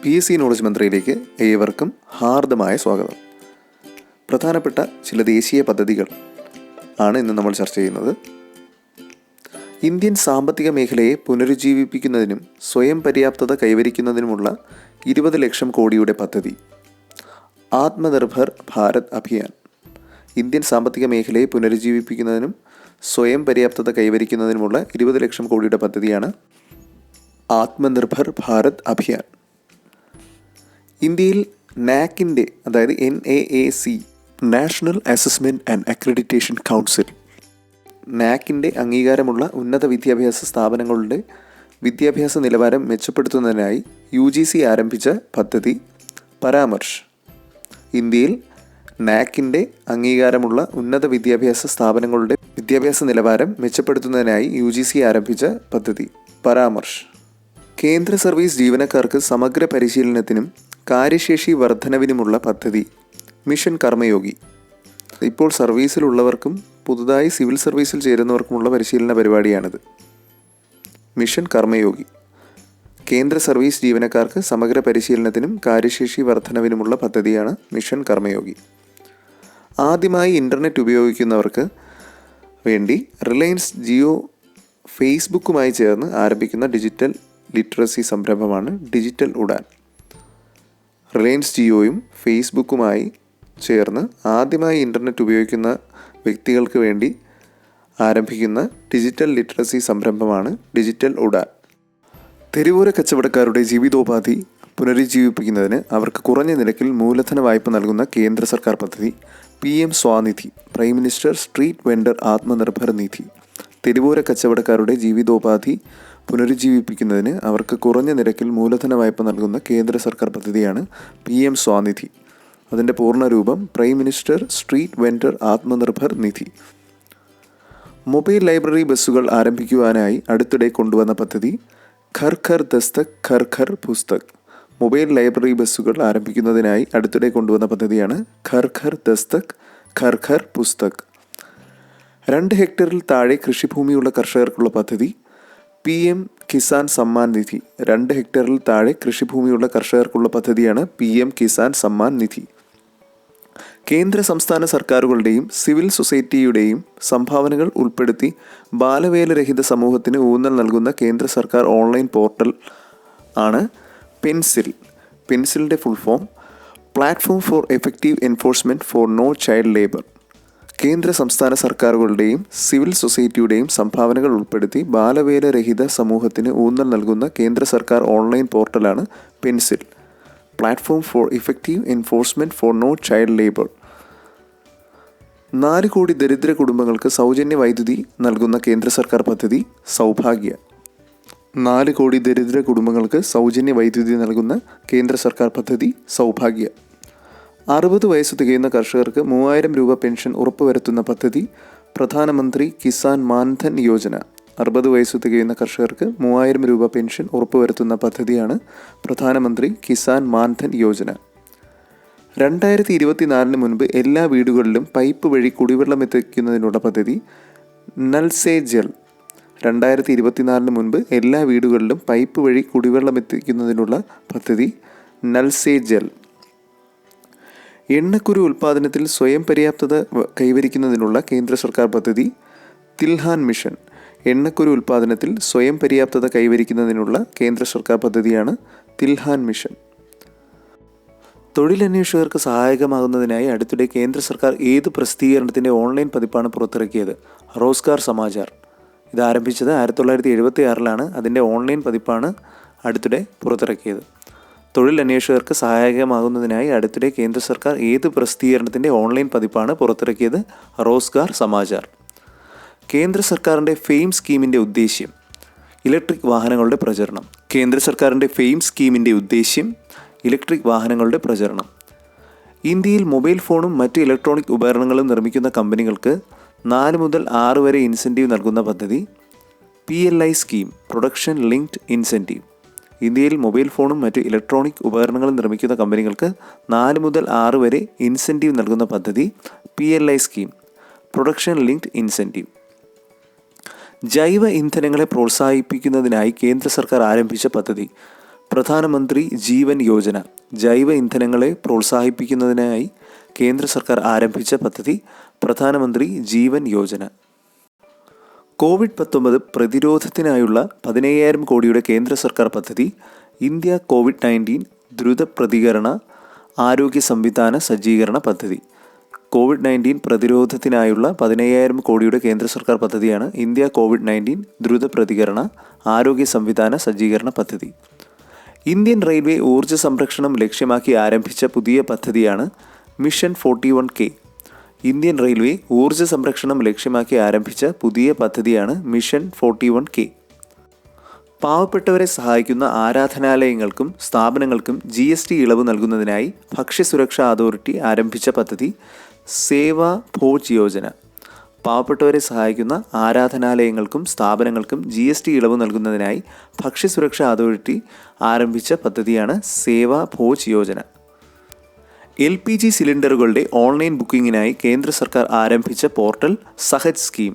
PSC knowledge മന്ത്രിയിലേക്ക് ഏവർക്കും ഹാർദമായ സ്വാഗതം. പ്രധാനപ്പെട്ട ചില ദേശീയ പദ്ധതികൾ ആണ് ഇന്ന് നമ്മൾ ചർച്ച ചെയ്യുന്നത്. ഇന്ത്യൻ സാമ്പത്തിക മേഖലയെ പുനരുജ്ജീവിപ്പിക്കുന്നതിനും സ്വയം പര്യാപ്തത കൈവരിക്കുന്നതിനുമുള്ള 20 ലക്ഷം കോടിയുടെ പദ്ധതി ആത്മനിർഭർ ഭാരത് അഭിയാൻ. ഇന്ത്യൻ സാമ്പത്തിക മേഖലയെ പുനരുജ്ജീവിപ്പിക്കുന്നതിനും സ്വയം പര്യാപ്തത കൈവരിക്കുന്നതിനുമുള്ള 20 ലക്ഷം കോടിയുടെ പദ്ധതിയാണ് ആത്മനിർഭർ ഭാരത് അഭിയാൻ. ഇന്ത്യയിൽ നാക്കിൻ്റെ, അതായത് NAAC, national assessment and accreditation council, നാക്കിൻ്റെ അംഗീകാരമുള്ള ഉന്നത വിദ്യാഭ്യാസ സ്ഥാപനങ്ങളുടെ വിദ്യാഭ്യാസ നിലവാരം മെച്ചപ്പെടുത്തുന്നതിനായി UGC ആരംഭിച്ച പദ്ധതി പരാമർശ്. ഇന്ത്യയിൽ നാക്കിൻ്റെ അംഗീകാരമുള്ള ഉന്നത വിദ്യാഭ്യാസ സ്ഥാപനങ്ങളുടെ വിദ്യാഭ്യാസ നിലവാരം മെച്ചപ്പെടുത്തുന്നതിനായി UGC ആരംഭിച്ച പദ്ധതി പരാമർശ്. കേന്ദ്ര സർവീസ് ജീവനക്കാർക്ക് സമഗ്ര പരിശീലനത്തിനും കാര്യശേഷി വർധനവിനുമുള്ള പദ്ധതി മിഷൻ കർമ്മയോഗി. ഇപ്പോൾ സർവീസിലുള്ളവർക്കും പുതുതായി സിവിൽ സർവീസിൽ ചേരുന്നവർക്കുമുള്ള പരിശീലന പരിപാടിയാണിത്. മിഷൻ കർമ്മയോഗി കേന്ദ്ര സർവീസ് ജീവനക്കാർക്ക് സമഗ്ര പരിശീലനത്തിനും കാര്യശേഷി വർധനവിനുമുള്ള പദ്ധതിയാണ് മിഷൻ കർമ്മയോഗി. ആദ്യമായി ഇൻ്റർനെറ്റ് ഉപയോഗിക്കുന്നവർക്ക് വേണ്ടി റിലയൻസ് ജിയോ ഫേസ്ബുക്കുമായി ചേർന്ന് ആരംഭിക്കുന്ന ഡിജിറ്റൽ ലിറ്ററസി സംരംഭമാണ് ഡിജിറ്റൽ ഉഡാൻ. റിലയൻസ് ജിയോയും ഫേസ്ബുക്കുമായി ചേർന്ന് ആദ്യമായി ഇൻ്റർനെറ്റ് ഉപയോഗിക്കുന്ന വ്യക്തികൾക്ക് വേണ്ടി ആരംഭിക്കുന്ന ഡിജിറ്റൽ ലിറ്ററസി സംരംഭമാണ് ഡിജിറ്റൽ ഉഡാൻ. തെരുവോര കച്ചവടക്കാരുടെ ജീവിതോപാധി പുനരുജ്ജീവിപ്പിക്കുന്നതിന് അവർക്ക് കുറഞ്ഞ നിരക്കിൽ മൂലധന വായ്പ നൽകുന്ന കേന്ദ്ര സർക്കാർ പദ്ധതി PM Svanidhi, prime minister street vendor Atmanirbhar Nidhi. തെരുവോര കച്ചവടക്കാരുടെ ജീവിതോപാധി പുനരുജ്ജീവിപ്പിക്കുന്നതിന് അവർക്ക് കുറഞ്ഞ നിരക്കിൽ മൂലധന വായ്പ നൽകുന്ന കേന്ദ്ര സർക്കാർ പദ്ധതിയാണ് PM സ്വാനിധി. അതിൻ്റെ പൂർണ്ണരൂപം prime minister street vendor Atmanirbhar Nidhi. Mobile library ബസ്സുകൾ ആരംഭിക്കുവാനായി അടുത്തിടെ കൊണ്ടുവന്ന പദ്ധതി ഘർ ഘർ ദസ്തക് ഘർ ഘർ പുസ്തക്. മൊബൈൽ ലൈബ്രറി ബസ്സുകൾ ആരംഭിക്കുന്നതിനായി അടുത്തിടെ കൊണ്ടുവന്ന പദ്ധതിയാണ് ഘർ ഘർ ദസ്തക് ഘർ ഘർ പുസ്തക്. 2 ഹെക്ടറിൽ താഴെ കൃഷിഭൂമിയുള്ള കർഷകർക്കുള്ള പദ്ധതി PM കിസാൻ സമ്മാൻ നിധി. 2 ഹെക്ടറിൽ താഴെ കൃഷിഭൂമിയുള്ള കർഷകർക്കുള്ള പദ്ധതിയാണ് PM കിസാൻ സമ്മാൻ നിധി. കേന്ദ്ര സംസ്ഥാന സർക്കാരുകളുടെയും സിവിൽ സൊസൈറ്റിയുടെയും സംഭാവനകൾ ഉൾപ്പെടുത്തി ബാലവേലരഹിത സമൂഹത്തിന് ഊന്നൽ നൽകുന്ന കേന്ദ്ര സർക്കാർ ഓൺലൈൻ പോർട്ടൽ ആണ് പെൻസിൽ. പെൻസിലിൻ്റെ full form platform for effective enforcement for no child labour. കേന്ദ്ര സംസ്ഥാന സർക്കാരുകളുടെയും സിവിൽ സൊസൈറ്റിയുടെയും സംഭാവനകൾ ഉൾപ്പെടുത്തി ബാലവേലരഹിത സമൂഹത്തിന് ഊന്നൽ നൽകുന്ന കേന്ദ്ര സർക്കാർ ഓൺലൈൻ പോർട്ടലാണ് pencil. Platform for effective enforcement for no child labour. 4 കോടി ദരിദ്ര കുടുംബങ്ങൾക്ക് സൗജന്യ വൈദ്യുതി നൽകുന്ന കേന്ദ്ര സർക്കാർ പദ്ധതി സൗഭാഗ്യ. 4 കോടി ദരിദ്ര കുടുംബങ്ങൾക്ക് സൗജന്യ വൈദ്യുതി നൽകുന്ന കേന്ദ്ര സർക്കാർ പദ്ധതി സൗഭാഗ്യ. 60 വയസ്സ് തികയുന്ന കർഷകർക്ക് 3000 രൂപ പെൻഷൻ ഉറപ്പുവരുത്തുന്ന പദ്ധതി പ്രധാനമന്ത്രി കിസാൻ മാൻധൻ യോജന. 60 വയസ്സ് തികയുന്ന കർഷകർക്ക് 3000 രൂപ പെൻഷൻ ഉറപ്പുവരുത്തുന്ന പദ്ധതിയാണ് പ്രധാനമന്ത്രി കിസാൻ മാൻധൻ യോജന. 2024 മുൻപ് എല്ലാ വീടുകളിലും പൈപ്പ് വഴി കുടിവെള്ളം എത്തിക്കുന്നതിനുള്ള പദ്ധതി നൽ സേ ജൽ. 2024 മുൻപ് എല്ലാ വീടുകളിലും പൈപ്പ് വഴി കുടിവെള്ളം എത്തിക്കുന്നതിനുള്ള പദ്ധതി നൽ സേ ജൽ. എണ്ണക്കുരു ഉൽപ്പാദനത്തിൽ സ്വയം പര്യാപ്തത കൈവരിക്കുന്നതിനുള്ള കേന്ദ്ര സർക്കാർ പദ്ധതി തിൽഹാൻ മിഷൻ. എണ്ണക്കുരു ഉൽപ്പാദനത്തിൽ സ്വയം പര്യാപ്തത കൈവരിക്കുന്നതിനുള്ള കേന്ദ്ര സർക്കാർ പദ്ധതിയാണ് തിൽഹാൻ മിഷൻ. തൊഴിലന്വേഷകർക്ക് സഹായകമാകുന്നതിനായി അടുത്തിടെ കേന്ദ്ര സർക്കാർ ഏത് പ്രസിദ്ധീകരണത്തിൻ്റെ ഓൺലൈൻ പതിപ്പാണ് പുറത്തിറക്കിയത്? റോസ്ഗാർ സമാചാർ. ഇത് ആരംഭിച്ചത് 1976-ലാണ്. അതിൻ്റെ ഓൺലൈൻ പതിപ്പാണ് അടുത്തിടെ പുറത്തിറക്കിയത്. തൊഴിലന്വേഷകർക്ക് സഹായകമാകുന്നതിനായി അടുത്തിടെ കേന്ദ്ര സർക്കാർ ഏത് പ്രസിദ്ധീകരണത്തിൻ്റെ ഓൺലൈൻ പതിപ്പാണ് പുറത്തിറക്കിയത്? റോസ്ഗാർ സമാചാർ. കേന്ദ്ര സർക്കാരിൻ്റെ ഫെയിം സ്കീമിൻ്റെ ഉദ്ദേശ്യം ഇലക്ട്രിക് വാഹനങ്ങളുടെ പ്രചരണം. കേന്ദ്ര സർക്കാരിൻ്റെ ഫെയിം സ്കീമിൻ്റെ ഉദ്ദേശ്യം ഇലക്ട്രിക് വാഹനങ്ങളുടെ പ്രചരണം. ഇന്ത്യയിൽ മൊബൈൽ ഫോണും മറ്റ് ഇലക്ട്രോണിക് ഉപകരണങ്ങളും നിർമ്മിക്കുന്ന കമ്പനികൾക്ക് 4 മുതൽ 6 വരെ ഇൻസെൻറ്റീവ് നൽകുന്ന പദ്ധതി PLI scheme, production linked incentive. ഇന്ത്യയിൽ മൊബൈൽ ഫോണും മറ്റ് ഇലക്ട്രോണിക് ഉപകരണങ്ങളും നിർമ്മിക്കുന്ന കമ്പനികൾക്ക് 4 മുതൽ 6 വരെ ഇൻസെൻറ്റീവ് നൽകുന്ന പദ്ധതി PLI scheme, production linked incentive. ജൈവ ഇന്ധനങ്ങളെ പ്രോത്സാഹിപ്പിക്കുന്നതിനായി കേന്ദ്ര സർക്കാർ ആരംഭിച്ച പദ്ധതി പ്രധാനമന്ത്രി ജീവൻ യോജന, ജൈവ ഇന്ധനങ്ങളെ പ്രോത്സാഹിപ്പിക്കുന്നതിനായി കേന്ദ്ര സർക്കാർ ആരംഭിച്ച പദ്ധതി പ്രധാനമന്ത്രി ജീവൻ യോജന. കോവിഡ്-19 പ്രതിരോധത്തിനായുള്ള 15,000 കോടിയുടെ കേന്ദ്ര സർക്കാർ പദ്ധതി ഇന്ത്യ കോവിഡ്-19 ദ്രുത പ്രതികരണ ആരോഗ്യ സംവിധാന സജ്ജീകരണ പദ്ധതി. കോവിഡ്-19 പ്രതിരോധത്തിനായുള്ള 15,000 കോടിയുടെ കേന്ദ്ര സർക്കാർ പദ്ധതിയാണ് ഇന്ത്യ കോവിഡ്-19 ദ്രുത പ്രതികരണ ആരോഗ്യ സംവിധാന സജ്ജീകരണ പദ്ധതി. ഇന്ത്യൻ റെയിൽവേ ഊർജ്ജ സംരക്ഷണം ലക്ഷ്യമാക്കി ആരംഭിച്ച പുതിയ പദ്ധതിയാണ് മിഷൻ 41K. ഇന്ത്യൻ റെയിൽവേ ഊർജ്ജ സംരക്ഷണം ലക്ഷ്യമാക്കി ആരംഭിച്ച പുതിയ പദ്ധതിയാണ് മിഷൻ 41K. പാവപ്പെട്ടവരെ സഹായിക്കുന്ന ആരാധനാലയങ്ങൾക്കും സ്ഥാപനങ്ങൾക്കും GST ഇളവ് നൽകുന്നതിനായി ഭക്ഷ്യസുരക്ഷാ അതോറിറ്റി ആരംഭിച്ച പദ്ധതി സേവാ ഭോജ് യോജന. പാവപ്പെട്ടവരെ സഹായിക്കുന്ന ആരാധനാലയങ്ങൾക്കും സ്ഥാപനങ്ങൾക്കും GST ഇളവ് നൽകുന്നതിനായി ഭക്ഷ്യസുരക്ഷാ അതോറിറ്റി ആരംഭിച്ച പദ്ധതിയാണ് സേവാ ഭോജ് യോജന. LPG സിലിണ്ടറുകളുടെ ഓൺലൈൻ ബുക്കിങ്ങിനായി കേന്ദ്ര സർക്കാർ ആരംഭിച്ച പോർട്ടൽ സഹജ് സ്കീം.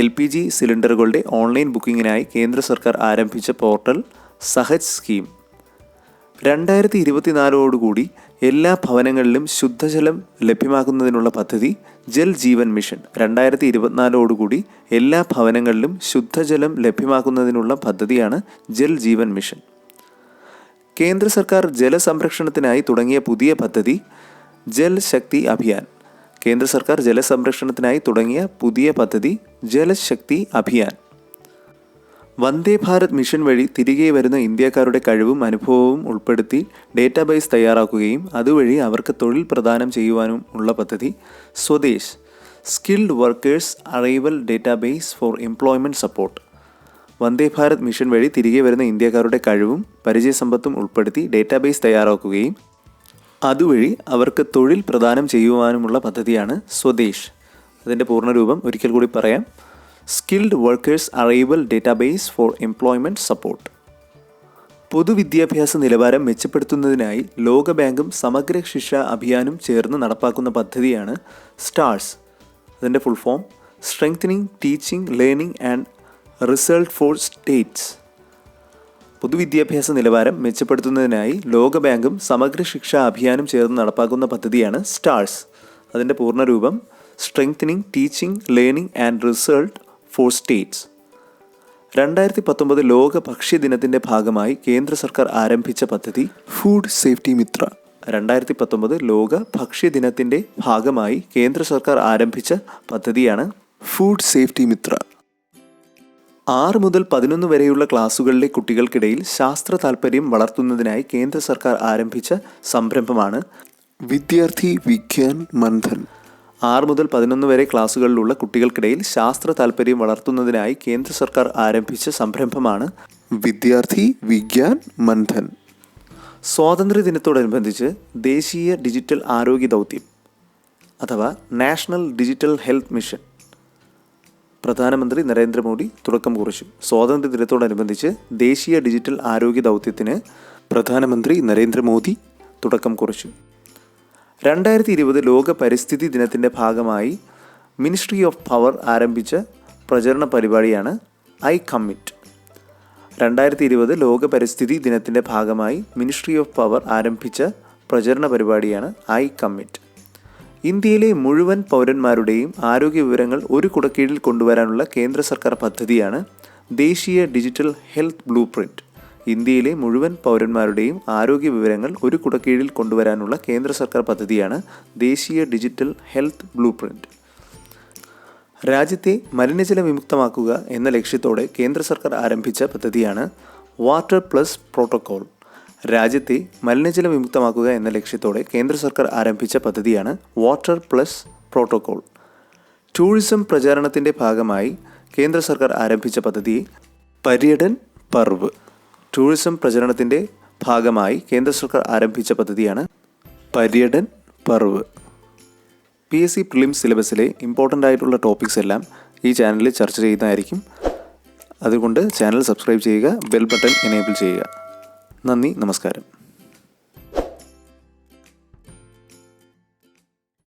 LPG സിലിണ്ടറുകളുടെ ഓൺലൈൻ ബുക്കിങ്ങിനായി കേന്ദ്ര സർക്കാർ ആരംഭിച്ച പോർട്ടൽ സഹജ് സ്കീം. 2024 എല്ലാ ഭവനങ്ങളിലും ശുദ്ധജലം ലഭ്യമാക്കുന്നതിനുള്ള പദ്ധതി ജൽ ജീവൻ മിഷൻ. 2024 എല്ലാ ഭവനങ്ങളിലും ശുദ്ധജലം ലഭ്യമാക്കുന്നതിനുള്ള പദ്ധതിയാണ് ജൽ ജീവൻ മിഷൻ. കേന്ദ്ര സർക്കാർ ജലസംരക്ഷണത്തിനായി തുടങ്ങിയ പുതിയ പദ്ധതി ജൽ ശക്തി അഭിയാൻ. കേന്ദ്ര സർക്കാർ ജലസംരക്ഷണത്തിനായി തുടങ്ങിയ പുതിയ പദ്ധതി ജലശക്തി അഭിയാൻ. വന്ദേ ഭാരത് മിഷൻ വഴി തിരികെ വരുന്ന ഇന്ത്യക്കാരുടെ കഴിവും അനുഭവവും ഉൾപ്പെടുത്തി ഡേറ്റാബേസ് തയ്യാറാക്കുകയും അതുവഴി അവർക്ക് തൊഴിൽ പ്രദാനം ചെയ്യുവാനും ഉള്ള പദ്ധതി Swadesh, skilled workers arrival database four employment support. Vande Bharat mission വഴി തിരികെ വരുന്ന ഇന്ത്യക്കാരുടെ കഴിവും പരിചയസമ്പത്തും ഉൾപ്പെടുത്തി ഡേറ്റാബേസ് തയ്യാറാക്കുകയും അതുവഴി അവർക്ക് തൊഴിൽ പ്രദാനം ചെയ്യുവാനുമുള്ള പദ്ധതിയാണ് സ്വദേശ്. അതിൻ്റെ പൂർണ്ണരൂപം ഒരിക്കൽ കൂടി പറയാം: skilled workers arrival database four employment support. പൊതുവിദ്യാഭ്യാസ നിലവാരം മെച്ചപ്പെടുത്തുന്നതിനായി ലോകബാങ്കും സമഗ്ര ശിക്ഷ അഭിയാനും ചേർന്ന് നടപ്പാക്കുന്ന പദ്ധതിയാണ് സ്റ്റാർസ്. അതിൻ്റെ full form strengthening teaching learning and result for States. പൊതുവിദ്യാഭ്യാസ നിലവാരം മെച്ചപ്പെടുത്തുന്നതിനായി ലോകബാങ്കും സമഗ്ര ശിക്ഷാ അഭിയാനും ചേർന്ന് നടപ്പാക്കുന്ന പദ്ധതിയാണ് സ്റ്റാർസ്. അതിൻ്റെ പൂർണ്ണരൂപം strengthening teaching learning and result for states. 2019 ലോക ഭക്ഷ്യദിനത്തിൻ്റെ ഭാഗമായി കേന്ദ്ര സർക്കാർ ആരംഭിച്ച പദ്ധതി ഫുഡ് സേഫ്റ്റി മിത്ര. 2019 ലോക ഭക്ഷ്യദിനത്തിൻ്റെ ഭാഗമായി കേന്ദ്ര സർക്കാർ ആരംഭിച്ച പദ്ധതിയാണ് ഫുഡ് സേഫ്റ്റി മിത്ര. 6 മുതൽ 11 വരെയുള്ള ക്ലാസുകളിലെ കുട്ടികൾക്കിടയിൽ ശാസ്ത്ര താൽപ്പര്യം വളർത്തുന്നതിനായി കേന്ദ്ര സർക്കാർ ആരംഭിച്ച സംരംഭമാണ് വിദ്യാർത്ഥി വിജ്ഞാൻ മന്ഥൻ. 6 മുതൽ 11 വരെ ക്ലാസുകളിലുള്ള കുട്ടികൾക്കിടയിൽ ശാസ്ത്ര താൽപ്പര്യം വളർത്തുന്നതിനായി കേന്ദ്ര സർക്കാർ ആരംഭിച്ച സംരംഭമാണ് വിദ്യാർത്ഥി വിജ്ഞാൻ മന്ഥൻ. സ്വാതന്ത്ര്യദിനത്തോടനുബന്ധിച്ച് ദേശീയ ഡിജിറ്റൽ ആരോഗ്യ ദൗത്യം അഥവാ നാഷണൽ ഡിജിറ്റൽ ഹെൽത്ത് മിഷൻ പ്രധാനമന്ത്രി നരേന്ദ്രമോദി തുടക്കം കുറിച്ചു. സ്വാതന്ത്ര്യദിനത്തോടനുബന്ധിച്ച് ദേശീയ ഡിജിറ്റൽ ആരോഗ്യ ദൗത്യത്തിന് പ്രധാനമന്ത്രി നരേന്ദ്രമോദി തുടക്കം കുറിച്ചു. 2020 ലോക പരിസ്ഥിതി ദിനത്തിൻ്റെ ഭാഗമായി മിനിസ്ട്രി ഓഫ് പവർ ആരംഭിച്ച പ്രചരണ പരിപാടിയാണ് ഐ കമ്മിറ്റ്. 2020 ലോക പരിസ്ഥിതി ദിനത്തിൻ്റെ ഭാഗമായി മിനിസ്ട്രി ഓഫ് പവർ ആരംഭിച്ച പ്രചരണ പരിപാടിയാണ് ഐ കമ്മിറ്റ്. ഇന്ത്യയിലെ മുഴുവൻ പൗരന്മാരുടെയും ആരോഗ്യ വിവരങ്ങൾ ഒരു കുടക്കീഴിൽ കൊണ്ടുവരാനുള്ള കേന്ദ്ര സർക്കാർ പദ്ധതിയാണ് ദേശീയ ഡിജിറ്റൽ ഹെൽത്ത് ബ്ലൂ പ്രിൻറ്റ്. ഇന്ത്യയിലെ മുഴുവൻ പൗരന്മാരുടെയും ആരോഗ്യ വിവരങ്ങൾ ഒരു കുടക്കീഴിൽ കൊണ്ടുവരാനുള്ള കേന്ദ്ര സർക്കാർ പദ്ധതിയാണ് ദേശീയ ഡിജിറ്റൽ ഹെൽത്ത് ബ്ലൂ പ്രിൻറ്റ്. രാജ്യത്തെ മലിനജല വിമുക്തമാക്കുക എന്ന ലക്ഷ്യത്തോടെ കേന്ദ്ര സർക്കാർ ആരംഭിച്ച പദ്ധതിയാണ് വാട്ടർ പ്ലസ് പ്രോട്ടോക്കോൾ. രാജ്യത്തെ മലിനജല വിമുക്തമാക്കുക എന്ന ലക്ഷ്യത്തോടെ കേന്ദ്ര സർക്കാർ ആരംഭിച്ച പദ്ധതിയാണ് വാട്ടർ പ്ലസ് പ്രോട്ടോക്കോൾ. ടൂറിസം പ്രചാരണത്തിൻ്റെ ഭാഗമായി കേന്ദ്ര സർക്കാർ ആരംഭിച്ച പദ്ധതി പര്യടൻ പർവ്. ടൂറിസം പ്രചരണത്തിൻ്റെ ഭാഗമായി കേന്ദ്ര സർക്കാർ ആരംഭിച്ച പദ്ധതിയാണ് പര്യടൻ പർവ്. PSC പ്രിലിംസ് സിലബസിലെ ഇമ്പോർട്ടൻ്റ് ആയിട്ടുള്ള ടോപ്പിക്സ് എല്ലാം ഈ ചാനലിൽ ചർച്ച ചെയ്യുന്നതായിരിക്കും. അതുകൊണ്ട് ചാനൽ സബ്സ്ക്രൈബ് ചെയ്യുക, ബെൽ ബട്ടൺ എനേബിൾ ചെയ്യുക. നന്ദി, നമസ്കാരം.